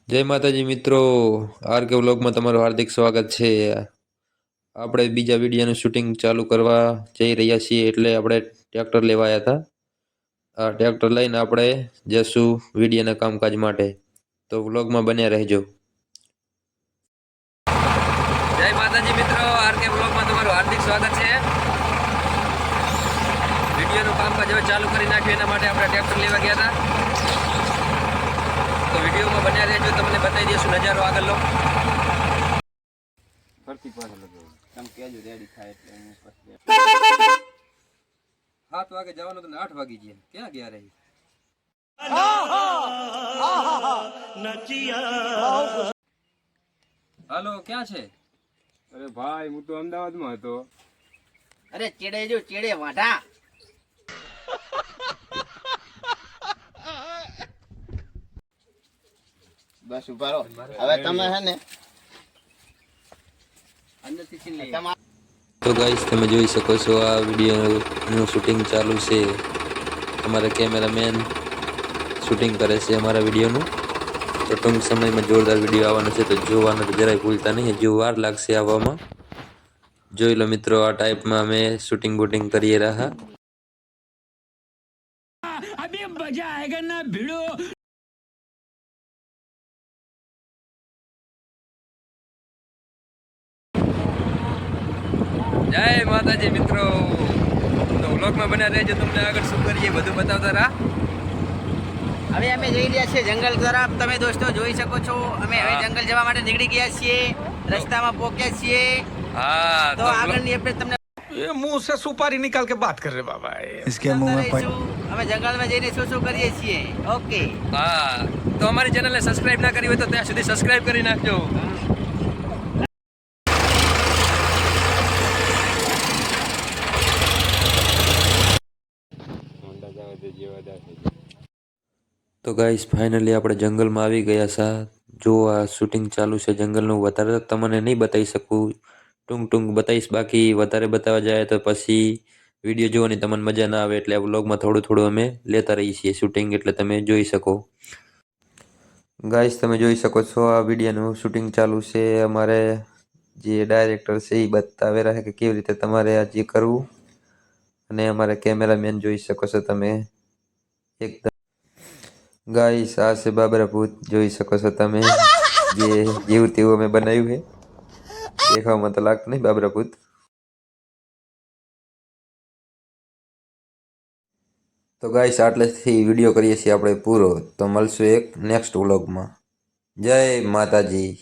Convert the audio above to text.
જય માતાજી મિત્રો, આર કે વ્લોગમાં તમારું હાર્દિક સ્વાગત છે। આપણે બીજા વિડીયોનું શૂટિંગ ચાલુ કરવા જઈ રહ્યા છીએ, એટલે આપણે ટ્રેક્ટર લેવા આવ્યા હતા। આ ટ્રેક્ટર લઈને આપણે જશું વિડીયોના કામકાજ માટે, તો વ્લોગમાં બન્યા રહેજો। જય માતાજી મિત્રો, આર કે વ્લોગમાં તમારું હાર્દિક સ્વાગત છે। વિડીયોનું કામકાજ હવે ચાલુ કરી નાખ્યું, એના માટે આપણે ટ્રેક્ટર લેવા ગયા હતા। તો વિડીયોમાં બન્યા રહેજો, તમને બતાવી દઈશું નજારો આગળનો। ફરતી પાછળ લગાવો, તમે કહેજો રેડી થાય એટલે હું પછી 7 વાગે જવાનું તો 8 વાગી ગયા, ક્યાં ગયા રહી? હાલો, ક્યાં છે? અરે ભાઈ, હું તો અમદાવાદમાં હતો। અરે ચેડે જો ચેડે વાઢા બસ ઉભા રહો। હવે તમે હે ને અંદરથી ચીન લઈ તો ગાઈસ, તમે જોઈ શકો છો આ વિડીયોનું શૂટિંગ ચાલુ છે। અમારા કેમેરામેન શૂટિંગ કરે છે અમારા વિડીયોનું। તો ટૂંક સમયમાં જોરદાર વિડીયો આવવાનો છે, તો જોવાનું તો જરાય ભૂલતા નહીં। હજુ વાર લાગશે આવવામાં। જોઈ લો મિત્રો, આ ટાઈપમાં અમે શૂટિંગ બૂટિંગ કરીએ રહ્યા। अभी मजा आएगा ना भिड़ो। જય માતાજી મિત્રો, તો વ્લોગમાં બન્યા રહેજો, તમને આગળ શું કરીએ બધું બતાવતા રહા। હવે અમે જઈ રહ્યા છીએ જંગલ તરફ। તમે દોસ્તો જોઈ શકો છો, અમે હવે જંગલ જવા માટે નીકળી ગયા છીએ। રસ્તામાં પહોંચ્યા છીએ, હા, તો આગળની અપડેટ તમને ये मुंह से सुपारी निकाल के बात कर रहे बाबा। इसके मुंह में पड़ અમે જંગલમાં જઈને શું કરીએ છીએ। ઓકે, હા, તો અમારી ચેનલને સબસ્ક્રાઇબ ના કરી હોય તો ત્યાં સુધી સબસ્ક્રાઇબ કરી નાખજો। તો ગાઈસ, ફાઇનલી આપણે જંગલમાં આવી ગયા છે। જો આ શૂટિંગ ચાલુ છે જંગલનું, વધારે તમને નહીં બતાવી શકું, ટૂંક બતાવીશ, બાકી વધારે બતાવવા જાય તો પછી વિડીયો જોવાની તમને મજા ના આવે, એટલે આ વ્લોગમાં થોડું અમે લેતા રહીએ છીએ શૂટિંગ, એટલે તમે જોઈ શકો। ગાઈસ, તમે જોઈ શકો છો આ વિડીયોનું શૂટિંગ ચાલુ છે। અમારે જે ડાયરેક્ટર છે એ બતાવે રહે કે કેવી રીતે તમારે આ જે કરવું, અને અમારે કેમેરામેન જોઈ શકો છો તમે એકદમ। ગાઈસ, આ છે બાબરા ભૂત, જોઈ શકો છો તમે, જે જેવું તેવું અમે બનાવ્યું છે। દેખાવામાં તો લાગતું નહીં બાબરા ભૂત। તો ગાઈસ, આટલેથી વિડીયો કરીએ છીએ આપણે પૂરો। તો મળશું એક નેક્સ્ટ વ્લોગમાં। જય માતાજી।